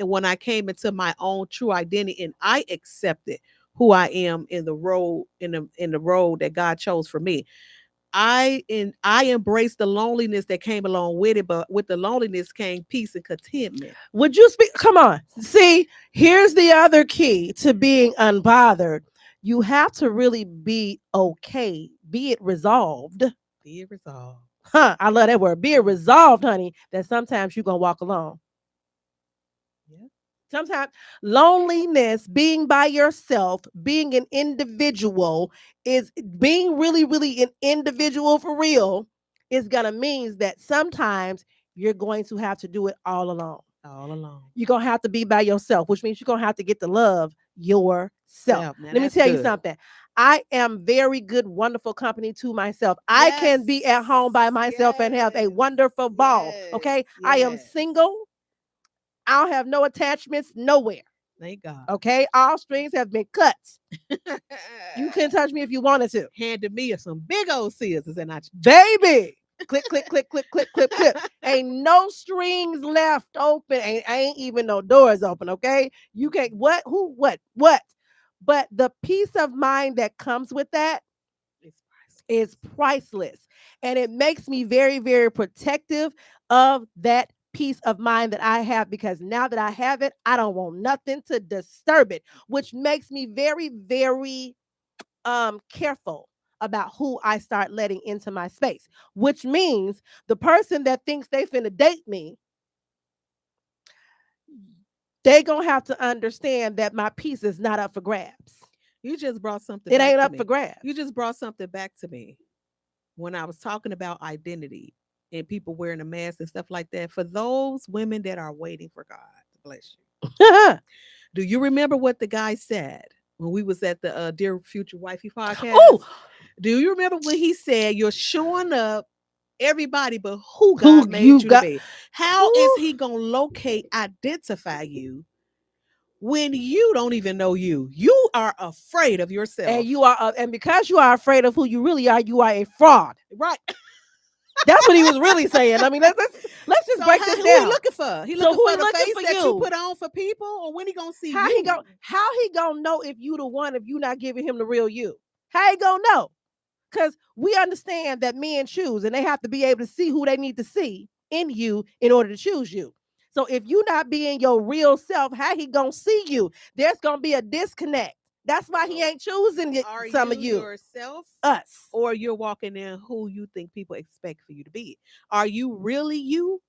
when I came into my own true identity, and I accepted who I am in the role in the role that God chose for me. I embraced the loneliness that came along with it, but with the loneliness came peace and contentment. Would you speak? Come on. See, here's the other key to being unbothered. You have to really be okay, be it resolved. Be it resolved. Huh, I love that word. Be it resolved, honey, that sometimes you're going to walk alone. Yeah. Sometimes loneliness, being by yourself, being an individual, is being really, really an individual for real, is going to mean that sometimes you're going to have to do it all alone. All alone. You're going to have to be by yourself, which means you're going to have to get to love yourself. Now Let me that's tell you good. something. I am very good, wonderful company to myself. I can Yes. be at home by myself and have a Yes. wonderful ball. Yes. Okay. I am Yes. single. I don't have no attachments nowhere. Thank God. Okay. All strings have been cut. You couldn't touch me if you wanted to. Handed me some big old scissors and I Baby. Click, click, click, click, click, click, click. Ain't no strings left open. Ain't even no doors open. Okay. You can't, what, who, what? But the peace of mind that comes with that it's priceless. is priceless. And it makes me very, very protective of that peace of mind that I have, because now that I have it, I don't want nothing to disturb it, which makes me very, very careful about who I start letting into my space, which means the person that thinks they finna date me, they gonna have to understand that my peace is not up for grabs. You just brought something It back ain't to up for me. grabs. You just brought something back to me when I was talking about identity and people wearing a mask and stuff like that. For those women that are waiting for God to bless you, do you remember what the guy said when we was at the Dear Future Wifey Oh, podcast? Do you remember when he said, "You're showing up everybody but who who God made you you to got? be"? How is Whew. he gonna locate, identify you when you don't even know you? You are afraid of And yourself, you are, and because you are afraid of who you are a fraud. right? That's what he was really saying. I mean, let's just So break this who he down. looking for? He So looking who for he the looking face for that you you? put on for people, or when he gonna see How you? he gonna know if you the one if you not giving him the real you? How he gonna know? Because we understand that men choose, and they have to be able to see who they need to see in you in order to choose you. So if you not being your real self, how he gonna see you? There's gonna be a disconnect. That's why he So ain't choosing are some of you you, yourself, us. or you're walking in who you think people expect for you to be? Are you really you?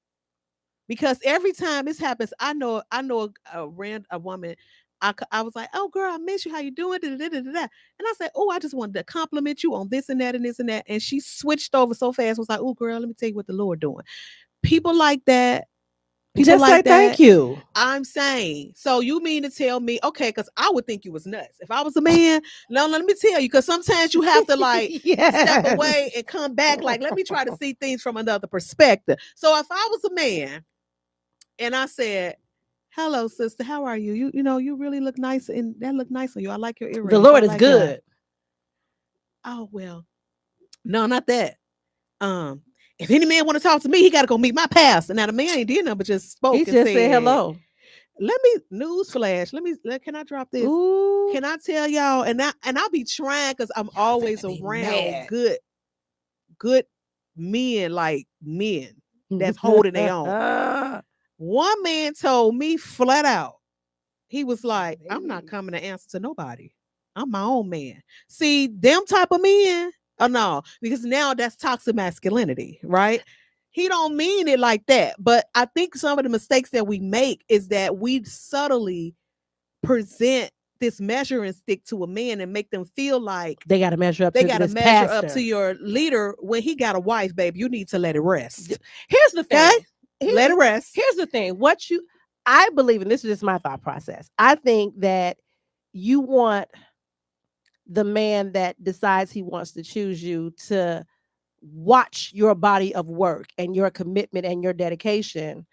Because every time this happens, I know a woman. I was like, "Oh girl, I miss you. How you doing?" Da, da, da, da, da. And I said, "Oh, I just wanted to compliment you on this and that and this and that." And she switched over so fast. Was like, "Oh girl, let me tell you what the Lord doing." People like that. People Just say like thank that. you. I'm saying, so you mean to tell me, okay, because I would think you was nuts. If I was a man, no, let me tell you, because sometimes you have to like step Yes. away and come back. Like, let me try to see things from another perspective. So if I was a man and I said, "Hello, sister, how are you? You really look nice, and that look nice on you. I like your The earrings. I Lord is like that." good. Oh well, no, not that. If any man want to talk to me, he got to go meet my pastor. Now the man ain't did nothing but just He spoke and just said said, hello. "Let me news flash. Can I drop this? Ooh, Can I tell y'all?" And I'll be trying because I'm y'all always finna be around mad. good men, like men that's holding their own. One man told me flat out, he was like, "I'm not Baby. coming to answer to nobody. I'm my own man." See, them type of men, oh no, because now that's toxic masculinity, right? He don't mean it like that. But I think some of the mistakes that we make is that we subtly present this measuring stick to a man and make them feel like They got to measure up they to got to this measure up to pastor. your leader when he got a wife, babe. You need to let it rest. Here's the Okay? thing. Let Here, it rest. here's the thing. I believe, and this is just my thought process. I think that you want the man that decides he wants to choose you to watch your body of work and your commitment and your dedication,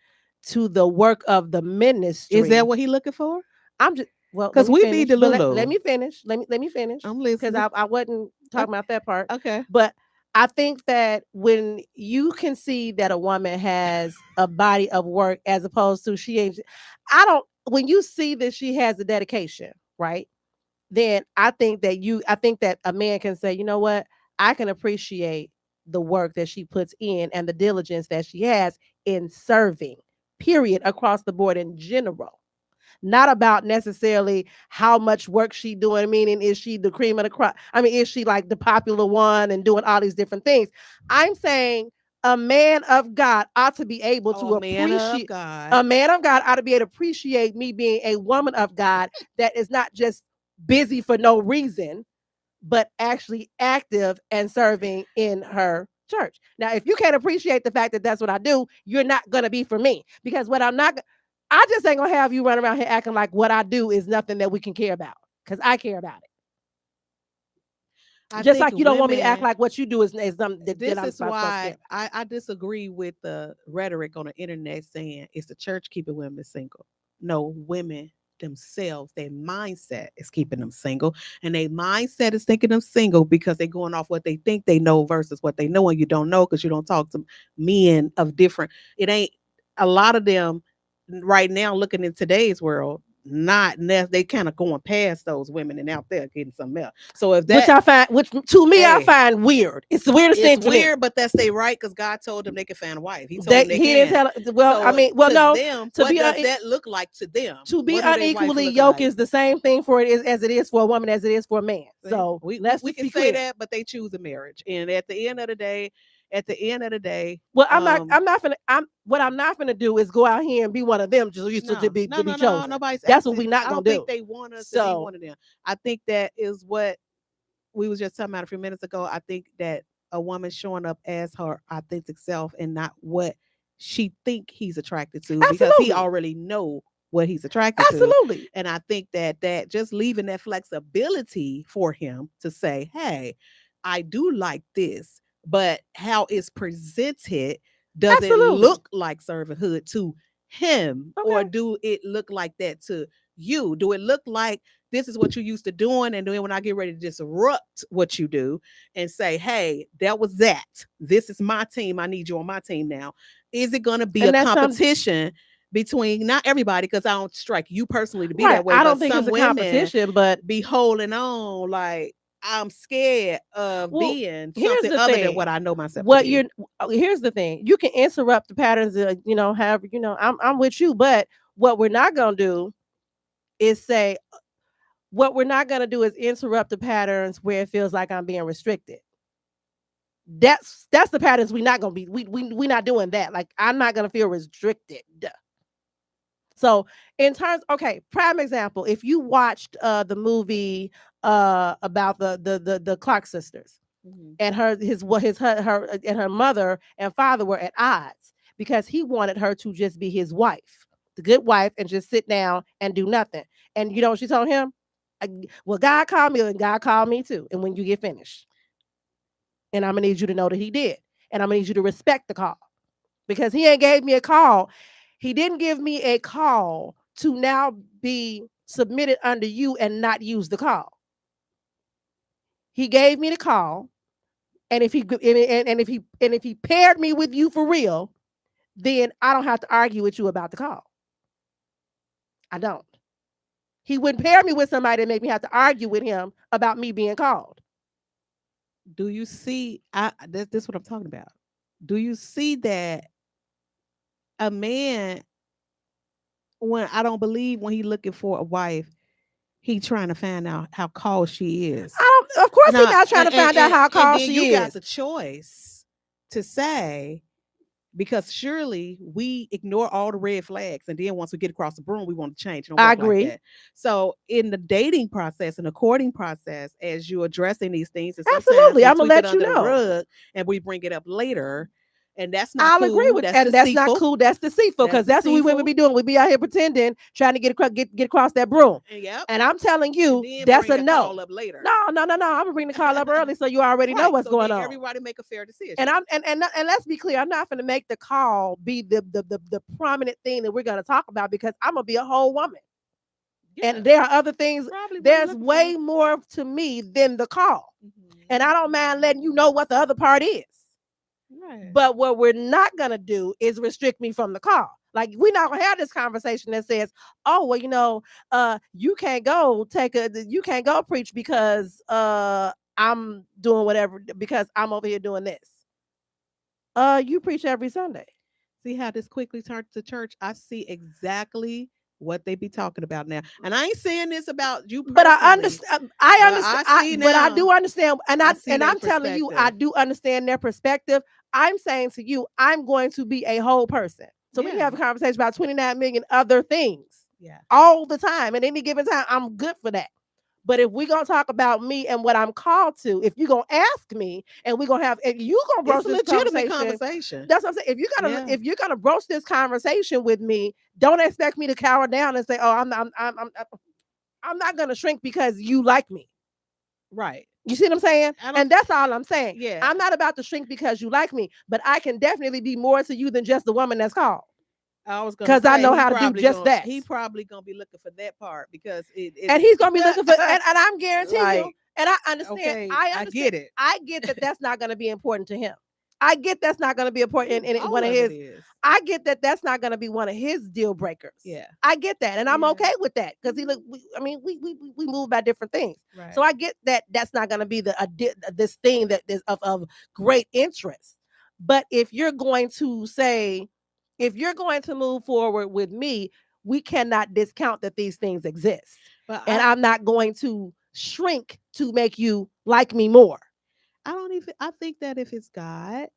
to the work of the Is that ministry. what he looking for? I'm just well, let Because me we be finish. the But let Lulu. me finish. Let me finish I'm because listening. I wasn't talking about that part. Okay. But I think that when you can see that a woman has a body of work as opposed to she ain't, I don't. When you see that she has a dedication, right? Then I think that a man can say, you know what, I can appreciate the work that she puts in and the diligence that she has in serving. Period, across the board in general, not about necessarily how much work she doing. Meaning, is she the cream of the crop? I mean, is she like the popular one and doing all these different things? I'm saying a man of God ought to be able Oh, to a man of appreciate. God. A man of God ought to be able to appreciate me being a woman of God that is not just busy for no reason, but actually active and serving in her church. Now, if you can't appreciate the fact that that's what I do, you're not going to be for me because what I'm not, I just ain't going to have you run around here acting like what I do is nothing that we can care about because I care about it. I Just think like you don't want me to act women, like what you do is something that this I'm is supposed to why care about. I disagree with the rhetoric on the internet saying it's the church keeping women single. No, women themselves, their mindset is keeping them single. And their mindset is thinking them single because they're going off what they think they know versus what they know and you don't know because you don't talk to men of different. It ain't a lot of them right now looking in today's world. They kind of going past those women and out there getting something else. So if Which that, I find, which to me, I hey, find weird. It's the weirdest it's thing to me. weird, but that's they right because God told them they could find a wife. He told They them they he didn't can. tell. Well, I So mean, well, to no. them, To what be does that look like to them? to be What do they wife unequally look yoked like? is the same thing for it is as it is for a woman as it is for a man. See, So we, we let's we just can be say clear. that, but they choose a marriage. And at the end of the day, at the end of the day, Well, I'm not gonna. What I'm not gonna do is go out here and be one of them just used no, to no, be no, no. chosen. Nobody's That's what asking. we not I gonna don't think do. they want us to be So one of them. I think that is what we was just talking about a few minutes ago. I think that a woman showing up as her authentic self and not what she think he's attracted to because he absolutely, already know what he's attracted to. absolutely, And I think that just leaving that flexibility for him to say, hey, I do like this, but how it's presented doesn't absolutely. look like servanthood to him, or Okay, do it look like that to you? Do it look like this is what you used to doing, and then when I get ready to disrupt what you do and say, hey, that was that, this is my team, I need you on my team now, is it going to be a and that's some competition between, not everybody, because I don't strike you personally to be right. that way, I but don't think it's some a women competition, but be holding on like I'm scared of well, being here's something the other than thing. what I know myself to What be. you're Here's the thing. You can interrupt the patterns, however, I'm with you, but what we're not gonna do is say what we're not gonna do is interrupt the patterns where it feels like I'm being restricted. That's the patterns we're not gonna be. We not doing that. Like I'm not gonna feel restricted. So in terms, okay, prime example. If you watched the movie about the Clark sisters, Mhm. and her and her mother and father were at odds because he wanted her to just be his wife, the good wife, and just sit down and do nothing. And you know what she told him? Well, God called me and God called me too. And when you get finished, and I'm gonna need you to know that he did, and I'm gonna need you to respect the call because he ain't gave me a call. He didn't give me a call to now be submitted under you and not use the call. He gave me the call, and if he paired me with you for real, then I don't have to argue with you about the call. I don't. He wouldn't pair me with somebody that make me have to argue with him about me being called. Do you see? This what I'm talking about. Do you see that a man, when I don't believe when he looking for a wife, he trying to find out how called she is. I don't. Of course, he's Now, not trying and, to and, find out and, how and called then you she got is. the choice to say, because surely we ignore all the red flags, and then once we get across the broom, we want to change. It don't I work like agree. that. So in the dating process and the courting process, as you're addressing these things, and sometimes Absolutely. we I'm gonna sweep it let you under the know. rug and we bring it up later, And that's not I'll agree cool. with, That's and that's not deceitful. cool. That's deceitful That's because that's what we women deceitful. be doing. We be out here pretending, trying to get across that broom. And yep. And I'm telling And you, then that's bring a the no. call up later. No, no, no, no. I'm gonna bring the call up early so you already know Right. what's So going then on. everybody make a fair decision. And and let's be clear, I'm not gonna make the call be the prominent thing that we're gonna talk about because I'm gonna be a whole woman. Yeah. And there are other things. Probably what you're There's looking for. way more to me than the call. And I Mhm. don't mind letting you know what the other part is. Right. But what we're not gonna do is restrict me from the call. Like we're not gonna have this conversation that says, "Oh, well, you can't go you can't go preach because I'm doing whatever because I'm over here doing this." You preach every Sunday. See how this quickly turned to church? I see exactly what they be talking about now. And I ain't saying this about you But I personally, understand. I but understand. I see But I now. do understand, and I see their I'm telling you, I perspective. do understand their perspective. I'm saying to you, I'm going to be a whole person. So we can Yeah. have a conversation about 29 million other things Yeah. all the time, at any given time. I'm good for that. But if we're gonna talk about me and what I'm called to, if you're gonna ask me and we're gonna have, if you gonna It's broach a this legitimate conversation, conversation. that's what I'm saying. Yeah. If you're gonna broach this conversation with me, don't expect me to cower down and say, "Oh, I'm not gonna shrink because you like me." Right. You see what I'm saying? I don't And that's all I'm saying. yeah. I'm not about to shrink because you like me, but I can definitely be more to you than just the woman that's called. I was gonna Because I say know how to do just that. he probably gonna be looking for that part because And he's gonna be looking for, and I'm guarantee you, like and I understand, okay, I get it. I get that that's not gonna be important to him. I get that's not gonna be important in one All of of it his. is. I get that that's not gonna be one of his deal breakers. Yeah. I get that, and I'm Yeah. okay with that because he look. I mean, we move by different things, so Right. I get that that's not gonna be this thing that is of great interest. But if you're going to say, if you're going to move forward with me, we cannot discount that these things exist. But And I'm not going to shrink to make you like me more. I don't even I think that if it's God,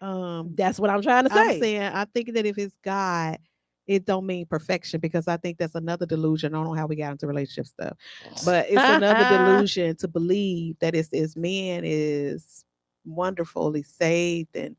That's what I'm trying to I'm say. saying I think that if it's God, it don't mean perfection because I think that's another delusion. I don't know how we got into relationship stuff, but it's another delusion to believe that it's this man is wonderfully saved and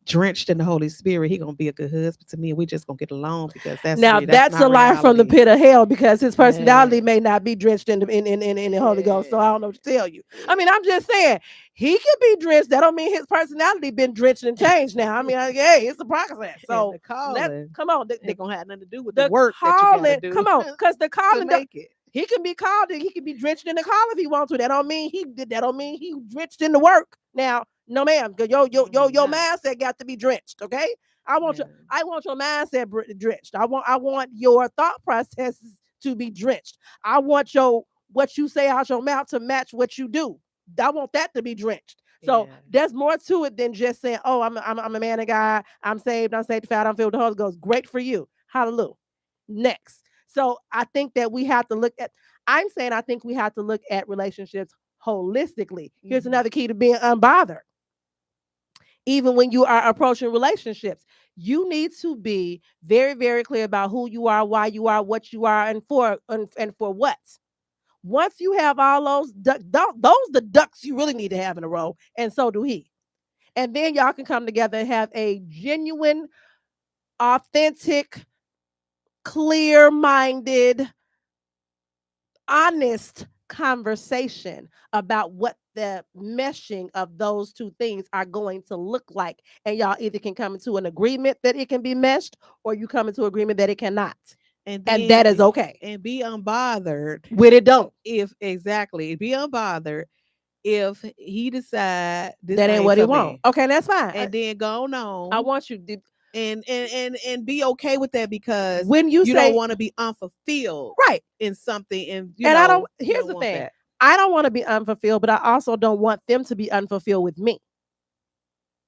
drenched in the Holy Spirit. He gonna be a good husband to me. We just gonna get along because Now that's that's a not lie from the reality. pit of hell because his Yeah. personality may not be drenched in the Holy Ghost. So I don't know what to tell you. I mean, I'm just saying he could be drenched. That don't mean his personality been drenched and changed. Now, I mean, hey, it's a process. And So the let calling come on, ain't gonna have nothing to do with the the work that you gotta calling. do Come on, because the to calling. make it. He can be called. He can be drenched in the call if he wants to. That don't mean he did. That don't mean he drenched in the work. Now, no, ma'am. Your Not. mindset got to be drenched. Okay. I want your Yeah. I want your mindset drenched. I want your thought processes to be drenched. I want your what you say out your mouth to match what you do. I want that to be drenched. So Yeah. there's more to it than just saying, "Oh, I'm a man of God. I'm saved. I'm sanctified. I'm filled with the Holy Ghost." Great for you. Hallelujah. Next. So I think that we have to look at. I'm saying I think we have to look at relationships holistically. Here's Mhm. another key to being unbothered. Even when you are approaching relationships, you need to be very, very clear about who you are, why you are, what you are, and for what. Once you have all those the ducks you really need to have in a row, and so do he. And then y'all can come together and have a genuine, authentic, clear-minded, honest conversation about what the meshing of those two things are going to look like. And y'all either can come into an agreement that it can be meshed or you come into agreement that it cannot. And And then that is okay. be unbothered When it don't, if exactly be unbothered if he decide this that ain't ain't what he for want. me. Okay, that's fine. And then go I on want you to, and be okay with that because when you you don't say, want to be unfulfilled right. in something and And I don't, you here's don't the want thing. that. I don't want to be unfulfilled, but I also don't want them to be unfulfilled with me.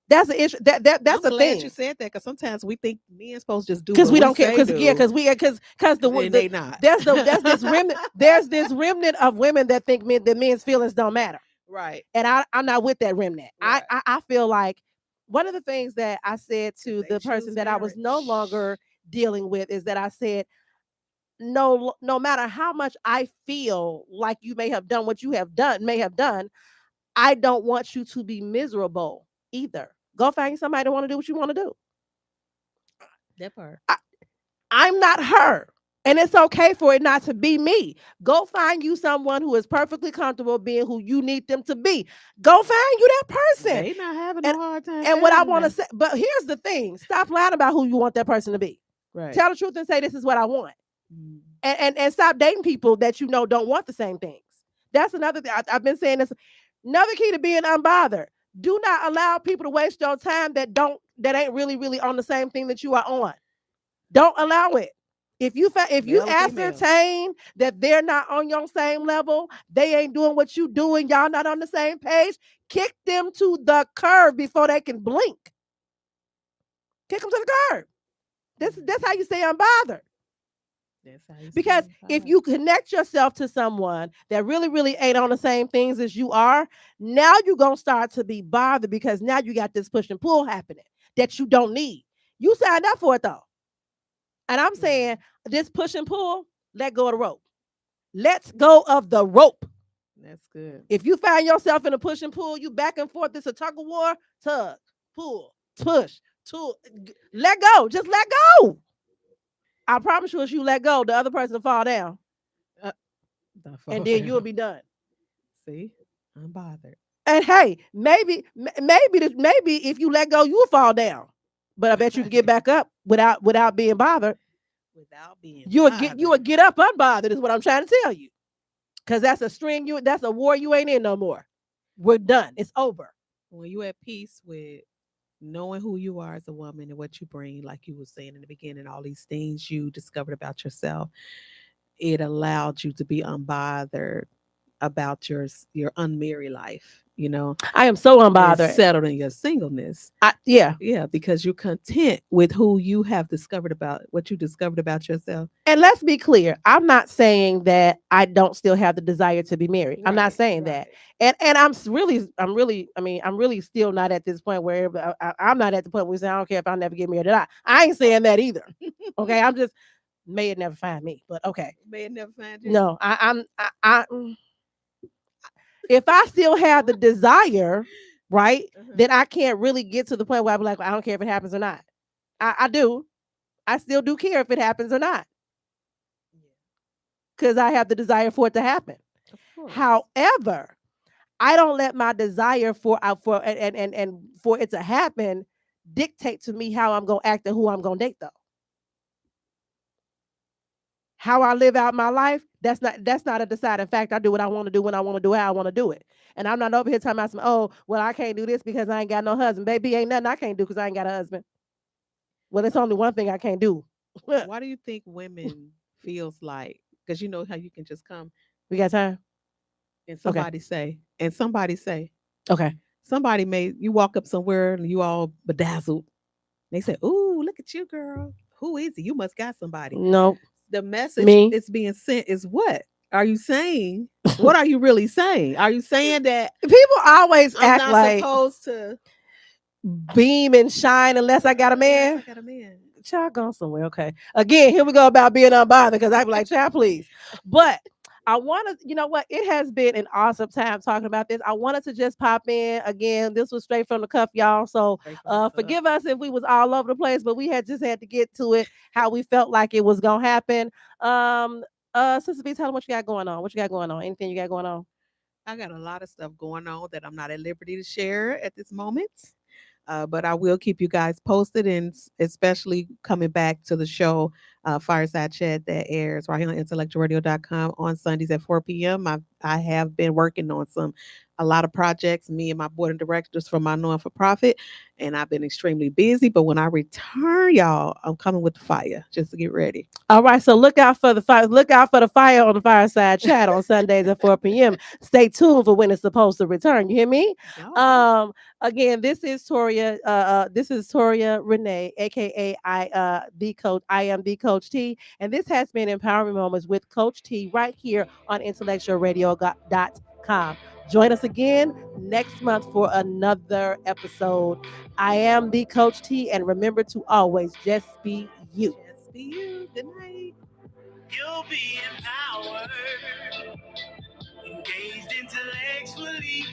That's the issue. That's I'm the glad you thing. said that because sometimes we think men supposed to just do Because what we we don't care. say Because yeah, do, because and the they not. there's this remnant. There's this remnant of women that think that men's feelings don't matter. Right, And I'm not with that remnant. right. I feel like one of the things that I said Because to they the person choose that I was no marriage. longer dealing with is that I said, no matter how much I feel like you may have done, I don't want you to be miserable either. Go find you somebody that want to do what you want to do. That part. I, I'm not her. And it's okay for it not to be me. Go find you someone who is perfectly comfortable being who you need them to be. Go find you that person. They not having And no hard time and what I finding want to that. say, but here's the thing: stop lying about who you want that person to be. Right. Tell the truth and say this is what I want. Mm. And stop dating people that you know don't want the same things. That's another thing. I've been saying this. Another key to being unbothered. Do not allow people to waste your time that ain't really on the same thing that you are on. Don't allow it. If you Male or female. ascertain that they're not on your same level, they ain't doing what you doing, y'all not on the same page, kick them to the curb before they can blink. Kick them to the curb. That's how you stay unbothered. That's how you Because stay if empowered. you connect yourself to someone that really ain't on the same things as you are, now you're going to start to be bothered because now you got this push and pull happening that you don't need. You signed up for it though. And I'm Yeah. saying this push and pull, let go of the rope. Let's go of the rope. That's good. If you find yourself in a push and pull, you back and forth, it's a tug of war, tug, pull, push, pull, let go. Just let go. I promise you, if you let go, the other person will fall down. Uh, don't And fall then you'll down. be done. See, I'm bothered. And hey, maybe if you let go, you'll fall down. But I bet you can get back up without being bothered. Without being You will bothered. get up unbothered, is what I'm trying to tell you. Cause that's a war you ain't in no more. We're done. It's over. When you at peace with knowing who you are as a woman and what you bring, like you were saying in the beginning, all these things you discovered about yourself, it allowed you to be unbothered about your unmarried life, I am so and unbothered. settled in your singleness. Yeah. Yeah, because you're content with who you have discovered about what you discovered about yourself. And let's be clear. I'm not saying that I don't still have the desire to be married. I'm not Right, saying that. right. And I'm really still not at this point where I'm not at the point where we say I don't care if I never get married or not. I ain't saying that either. Okay, I'm just may it never find me, but okay. May it never find you. No, if I still have the desire, right, Uh-huh. then I can't really get to the point where I'm like, I don't care if it happens or not. I do. I still do care if it happens or not Yeah, because I have the desire for it to happen. of course. However, I don't let my desire for and for it to happen dictate to me how I'm gonna act and who I'm gonna date though. How I live out my life, that's not a deciding fact. I do what I want to do when I want to do how I want to do it. And I'm not over here talking about some, oh, well, I can't do this because I ain't got no husband. Baby, ain't nothing I can't do because I ain't got a husband. Well, it's only one thing I can't do. We Why do you think women feels like? Because you know how you can just come got time? and Okay. somebody say Okay. somebody may you walk up somewhere and you all bedazzled. They say, "Ooh, look at you, girl. Who is it? You must got somebody." No, The message me. is being sent is what? Are you saying? What are you really saying? Are you saying that People always I'm act not like supposed to beam and shine unless I got a unless I man. got a man? Child gone somewhere. Okay. Again, here we go about being unbothered because I be like, child, please. But I want to, you know what? It has been an awesome time talking about this. I wanted to just pop in again. This was straight from the cuff, y'all. So Straight from the cup. forgive us if we was all over the place, but we had to get to it how we felt like it was gonna happen. Sister B, tell them what you got going on. What you got going on? Anything you got going on? I got a lot of stuff going on that I'm not at liberty to share at this moment. But I will keep you guys posted, and especially coming back to the show, Fireside Chat, that airs right here on intellectualradio.com on Sundays at 4 p.m. I have been working on a lot of projects, me and my board of directors for my non-for-profit, and I've been extremely busy. But when I return, y'all, I'm coming with the fire. Just to get ready. All right, so look out for the fire. Look out for the fire on the Fireside Chat on Sundays at 4 p.m. Stay tuned for when it's supposed to return. You hear me? All right. Again, this is Toria. This is Toria Renee, aka the coach. I am the Coach T, and this has been Empowerment Moments with Coach T right here on IntellectualRadio.com. Join us again next month for another episode. I am the Coach T, and remember to always just be you. Just be you. Good night. You'll be empowered, engaged intellectually.